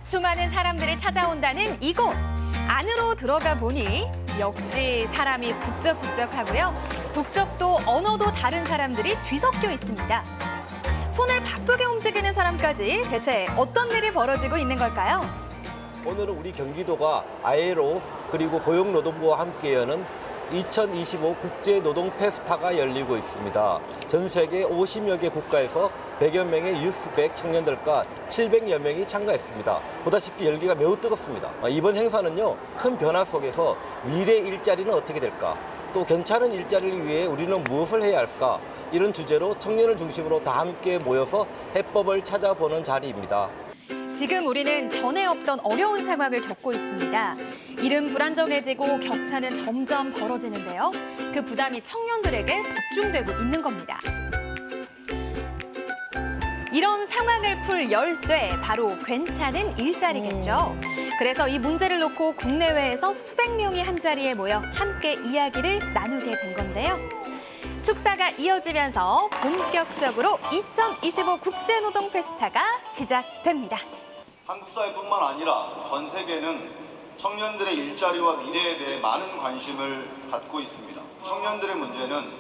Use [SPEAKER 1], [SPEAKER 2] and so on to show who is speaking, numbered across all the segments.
[SPEAKER 1] 수많은 사람들이 찾아온다는 이곳. 안으로 들어가 보니 역시 사람이 북적북적하고요. 국적도 언어도 다른 사람들이 뒤섞여 있습니다. 손을 바쁘게 움직이는 사람까지 대체 어떤 일이 벌어지고 있는 걸까요?
[SPEAKER 2] 오늘은 우리 경기도가 ILO 그리고 고용노동부와 함께 여는 2025 국제노동 페스타가 열리고 있습니다. 전 세계 50여 개 국가에서 100여 명의 유스백 청년들과 700여 명이 참가했습니다. 보다시피 열기가 매우 뜨겁습니다. 이번 행사는요, 큰 변화 속에서 미래 일자리는 어떻게 될까? 또 괜찮은 일자리를 위해 우리는 무엇을 해야 할까? 이런 주제로 청년을 중심으로 다 함께 모여서 해법을 찾아보는 자리입니다.
[SPEAKER 1] 지금 우리는 전에 없던 어려운 상황을 겪고 있습니다. 일은 불안정해지고 격차는 점점 벌어지는데요. 그 부담이 청년들에게 집중되고 있는 겁니다. 이런 상황을 풀 열쇠, 바로 괜찮은 일자리겠죠. 그래서 이 문제를 놓고 국내외에서 수백 명이 한자리에 모여 함께 이야기를 나누게 된 건데요. 축사가 이어지면서 본격적으로 2025 국제노동 페스타가 시작됩니다.
[SPEAKER 3] 한국 사회뿐만 아니라 전 세계는 청년들의 일자리와 미래에 대해 많은 관심을 갖고 있습니다. 청년들의 문제는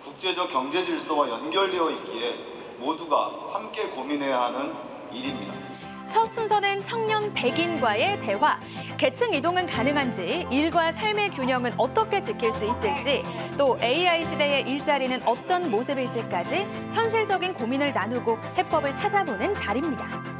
[SPEAKER 3] 국제적 경제 질서와 연결되어 있기에 모두가 함께 고민해야 하는 일입니다.
[SPEAKER 1] 첫 순서는 청년 백인과의 대화, 계층 이동은 가능한지, 일과 삶의 균형은 어떻게 지킬 수 있을지, 또 AI 시대의 일자리는 어떤 모습일지까지 현실적인 고민을 나누고 해법을 찾아보는 자리입니다.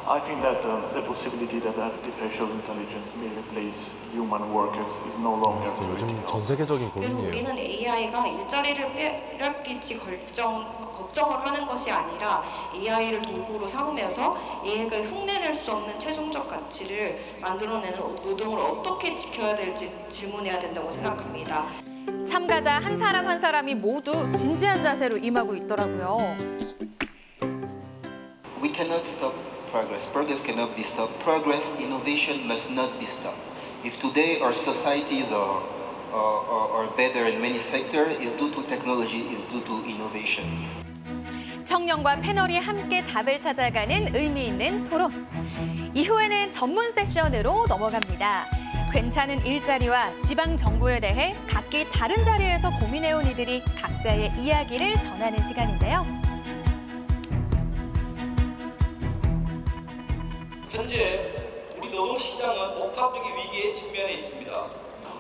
[SPEAKER 4] I think that the possibility that artificial intelligence may replace human workers is no longer
[SPEAKER 5] 요즘
[SPEAKER 4] theoretical.
[SPEAKER 5] 전 세계적인
[SPEAKER 6] 그래서
[SPEAKER 5] 고민이에요.
[SPEAKER 6] 우리는 AI가 일자리를 빼앗길지 걱정을 하는 것이 아니라 AI를 도구로 삼으면서 AI가 흉내낼 수 없는 최종적 가치를 만들어내는 노동을 어떻게 지켜야 될지 질문해야 된다고 생각합니다.
[SPEAKER 1] 참가자 한 사람 한 사람이 모두 진지한 자세로 임하고 있더라고요.
[SPEAKER 7] We cannot stop progress. Progress cannot be stopped. Progress, innovation must not be stopped. If today our societies are better in many sectors, is due to technology, is due to innovation.
[SPEAKER 1] 청년과 패널이 함께 답을 찾아가는 의미 있는 토론. 이후에는 전문 세션으로 넘어갑니다. 괜찮은 일자리와 지방 정부에 대해 각기 다른 자리에서 고민해온 이들이 각자의 이야기를 전하는 시간인데요.
[SPEAKER 2] 현재 우리 노동시장은 복합적인 위기에 직면해 있습니다.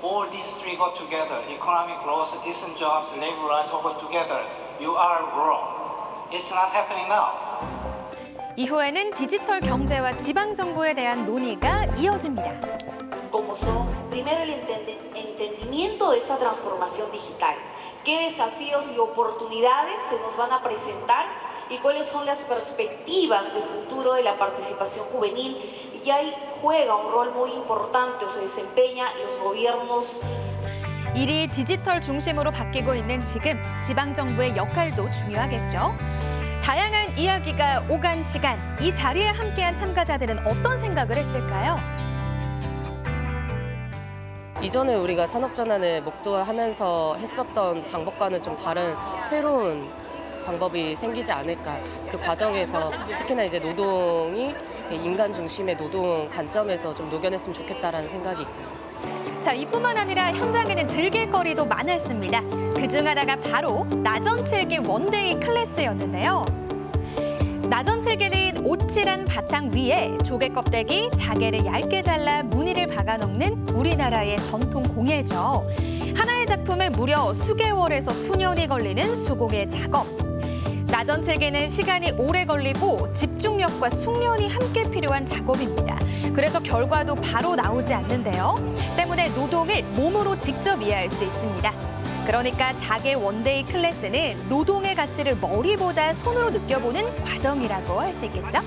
[SPEAKER 8] All these three go together, economic growth, decent jobs, labor rights all go together. You are wrong. It's not happening now.
[SPEAKER 1] 이후에는 디지털 경제와 지방 정부에 대한 논의가 이어집니다.
[SPEAKER 9] Como son, primero el entendimiento de esa transformación digital. ¿Qué desafíos y oportunidades se nos van a presentar? ¿Y cuáles son las perspectivas de futuro de la participación juvenil? Y ahí juega un rol muy importante o se desempeña los gobiernos.
[SPEAKER 1] 일이 디지털 중심으로 바뀌고 있는 지금, 지방정부의 역할도 중요하겠죠. 다양한 이야기가 오간 시간, 이 자리에 함께한 참가자들은 어떤 생각을 했을까요?
[SPEAKER 10] 이전에 우리가 산업전환을 목도하면서 했었던 방법과는 좀 다른 새로운 방법이 생기지 않을까. 그 과정에서 특히나 이제 노동이 인간 중심의 노동 관점에서 좀 녹여냈으면 좋겠다라는 생각이 있습니다.
[SPEAKER 1] 자, 이뿐만 아니라 현장에는 즐길 거리도 많았습니다. 그중 하나가 바로 나전칠기 원데이 클래스였는데요. 나전칠기는 오칠한 바탕 위에 조개 껍데기, 자개를 얇게 잘라 무늬를 박아넣는 우리나라의 전통 공예죠. 하나의 작품에 무려 수개월에서 수년이 걸리는 수공예 작업. 나전칠기는 시간이 오래 걸리고 집중력과 숙련이 함께 필요한 작업입니다. 그래서 결과도 바로 나오지 않는데요. 때문에 노동을 몸으로 직접 이해할 수 있습니다. 그러니까 자개 원데이 클래스는 노동의 가치를 머리보다 손으로 느껴보는 과정이라고 할 수 있겠죠?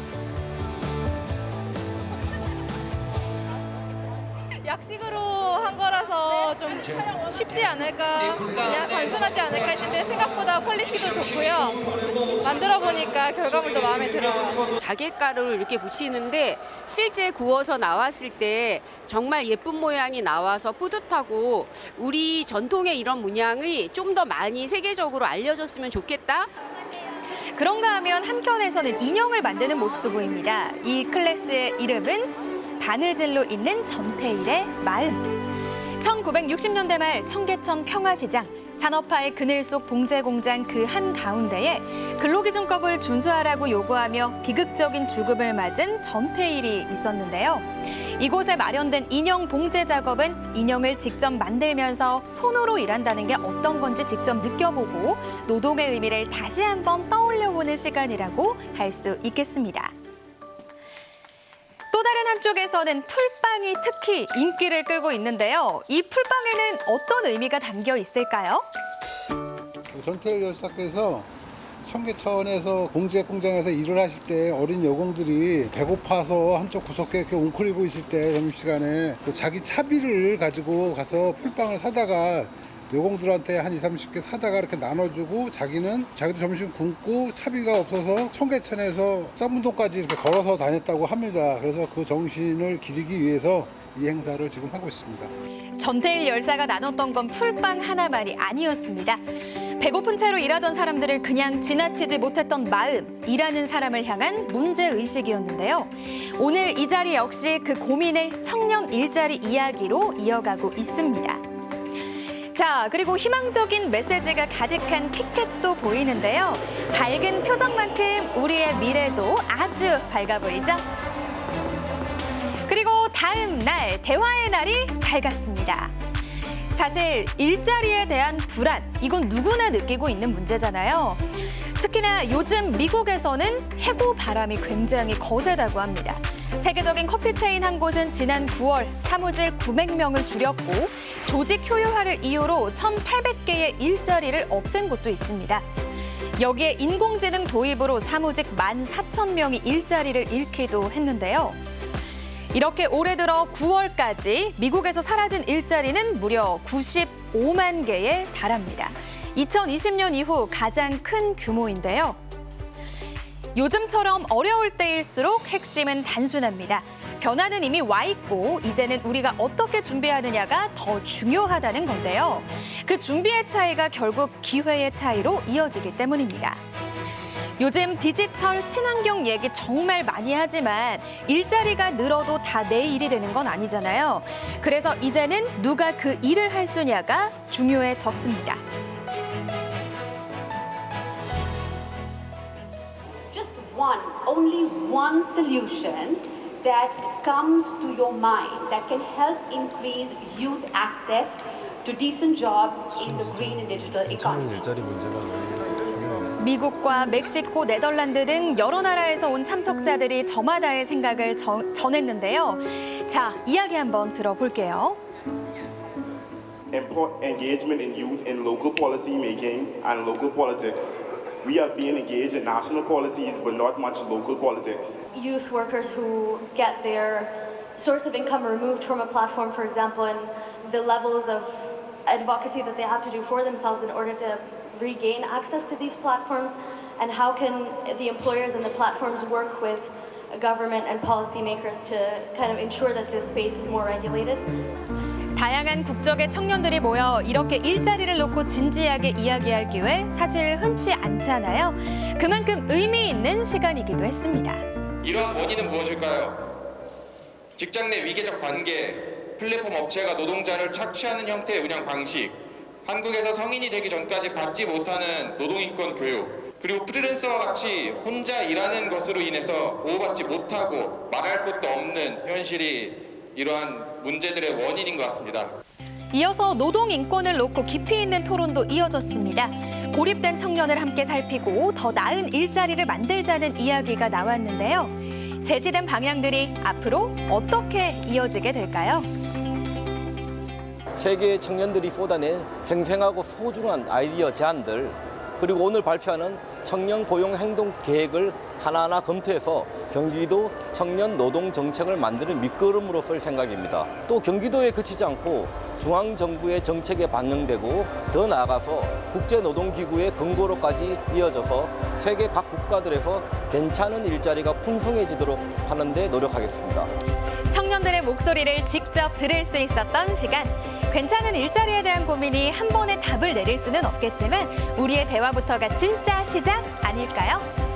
[SPEAKER 11] 약식으로 한 거라서 좀 쉽지 않을까, 그냥 단순하지 않을까 했는데 생각보다 퀄리티도 좋고요. 만들어 보니까 결과물도 마음에 들어요.
[SPEAKER 12] 자개가루를 이렇게 붙이는데 실제 구워서 나왔을 때 정말 예쁜 모양이 나와서 뿌듯하고 우리 전통의 이런 문양이 좀 더 많이 세계적으로 알려졌으면 좋겠다.
[SPEAKER 1] 그런가 하면 한켠에서는 인형을 만드는 모습도 보입니다. 이 클래스의 이름은 바느질로 있는 전태일의 마음. 1960년대 말 청계천 평화시장, 산업화의 그늘 속 봉제 공장 그 한가운데에 근로기준법을 준수하라고 요구하며 비극적인 죽음을 맞은 전태일이 있었는데요. 이곳에 마련된 인형 봉제 작업은 인형을 직접 만들면서 손으로 일한다는 게 어떤 건지 직접 느껴보고 노동의 의미를 다시 한번 떠올려보는 시간이라고 할 수 있겠습니다. 또 다른 한쪽에서는 풀빵이 특히 인기를 끌고 있는데요. 이 풀빵에는 어떤 의미가 담겨 있을까요?
[SPEAKER 5] 전태일 열사께서 청계천에서 봉제 공장에서 일을 하실 때 어린 여공들이 배고파서 한쪽 구석에 이렇게 웅크리고 있을 때 점심시간에 자기 차비를 가지고 가서 풀빵을 사다가 여공들한테 한 20-30개 사다가 이렇게 나눠주고 자기도 점심 굶고 차비가 없어서 청계천에서 쌍문동까지 이렇게 걸어서 다녔다고 합니다. 그래서 그 정신을 기리기 위해서 이 행사를 지금 하고 있습니다.
[SPEAKER 1] 전태일 열사가 나눴던 건 풀빵 하나만이 아니었습니다. 배고픈 채로 일하던 사람들을 그냥 지나치지 못했던 마음, 일하는 사람을 향한 문제의식이었는데요. 오늘 이 자리 역시 그 고민을 청년 일자리 이야기로 이어가고 있습니다. 자, 그리고 희망적인 메시지가 가득한 피켓도 보이는데요. 밝은 표정만큼 우리의 미래도 아주 밝아 보이죠? 그리고 다음 날 대화의 날이 밝았습니다. 사실 일자리에 대한 불안, 이건 누구나 느끼고 있는 문제잖아요. 특히나 요즘 미국에서는 해고 바람이 굉장히 거세다고 합니다. 세계적인 커피 체인 한 곳은 지난 9월 사무직 900명을 줄였고 조직 효율화를 이유로 1,800개의 일자리를 없앤 곳도 있습니다. 여기에 인공지능 도입으로 사무직 14,000명이 일자리를 잃기도 했는데요. 이렇게 올해 들어 9월까지 미국에서 사라진 일자리는 무려 95만 개에 달합니다. 2020년 이후 가장 큰 규모인데요. 요즘처럼 어려울 때일수록 핵심은 단순합니다. 변화는 이미 와 있고 이제는 우리가 어떻게 준비하느냐가 더 중요하다는 건데요. 그 준비의 차이가 결국 기회의 차이로 이어지기 때문입니다. 요즘 디지털 친환경 얘기 정말 많이 하지만 일자리가 늘어도 다 내 일이 되는 건 아니잖아요. 그래서 이제는 누가 그 일을 할 수냐가 중요해졌습니다.
[SPEAKER 13] Only one solution that comes to your mind that can help increase youth access to decent jobs in the green and digital economy.
[SPEAKER 14] 일자리 문제가 중요해요.
[SPEAKER 1] 미국과 멕시코, 네덜란드 등 여러 나라에서 온 참석자들이 저마다의 생각을 전했는데요. 자, 이야기 한번 들어볼게요.
[SPEAKER 15] Engagement in youth in local policy making and local politics. We are being engaged in national policies, but not much local politics.
[SPEAKER 16] Youth workers who get their source of income removed from a platform, for example, and the levels of advocacy that they have to do for themselves in order to regain access to these platforms, and how can the employers and the platforms work with government and policymakers to kind of ensure that this space is more regulated.
[SPEAKER 1] 다양한 국적의 청년들이 모여 이렇게 일자리를 놓고 진지하게 이야기할 기회 사실 흔치 않잖아요. 그만큼 의미 있는 시간이기도 했습니다.
[SPEAKER 17] 이러한 원인은 무엇일까요? 직장 내 위계적 관계, 플랫폼 업체가 노동자를 착취하는 형태의 운영 방식, 한국에서 성인이 되기 전까지 받지 못하는 노동인권 교육, 그리고 프리랜서와 같이 혼자 일하는 것으로 인해서 보호받지 못하고 말할 것도 없는 현실이 이러한 문제들의 원인인 것 같습니다.
[SPEAKER 1] 이어서 노동 인권을 놓고 깊이 있는 토론도 이어졌습니다. 고립된 청년을 함께 살피고 더 나은 일자리를 만들자는 이야기가 나왔는데요. 제시된 방향들이 앞으로 어떻게 이어지게 될까요?
[SPEAKER 2] 세계의 청년들이 쏟아낸 생생하고 소중한 아이디어 제안들, 그리고 오늘 발표하는 청년 고용 행동 계획을 하나하나 검토해서 경기도 청년 노동 정책을 만드는 밑거름으로 쓸 생각입니다. 또 경기도에 그치지 않고 중앙정부의 정책에 반영되고 더 나아가서 국제노동기구의 근거로까지 이어져서 세계 각 국가들에서 괜찮은 일자리가 풍성해지도록 하는 데 노력하겠습니다.
[SPEAKER 1] 청년들의 목소리를 직접 들을 수 있었던 시간. 괜찮은 일자리에 대한 고민이 한 번에 답을 내릴 수는 없겠지만 우리의 대화부터가 진짜 시작 아닐까요?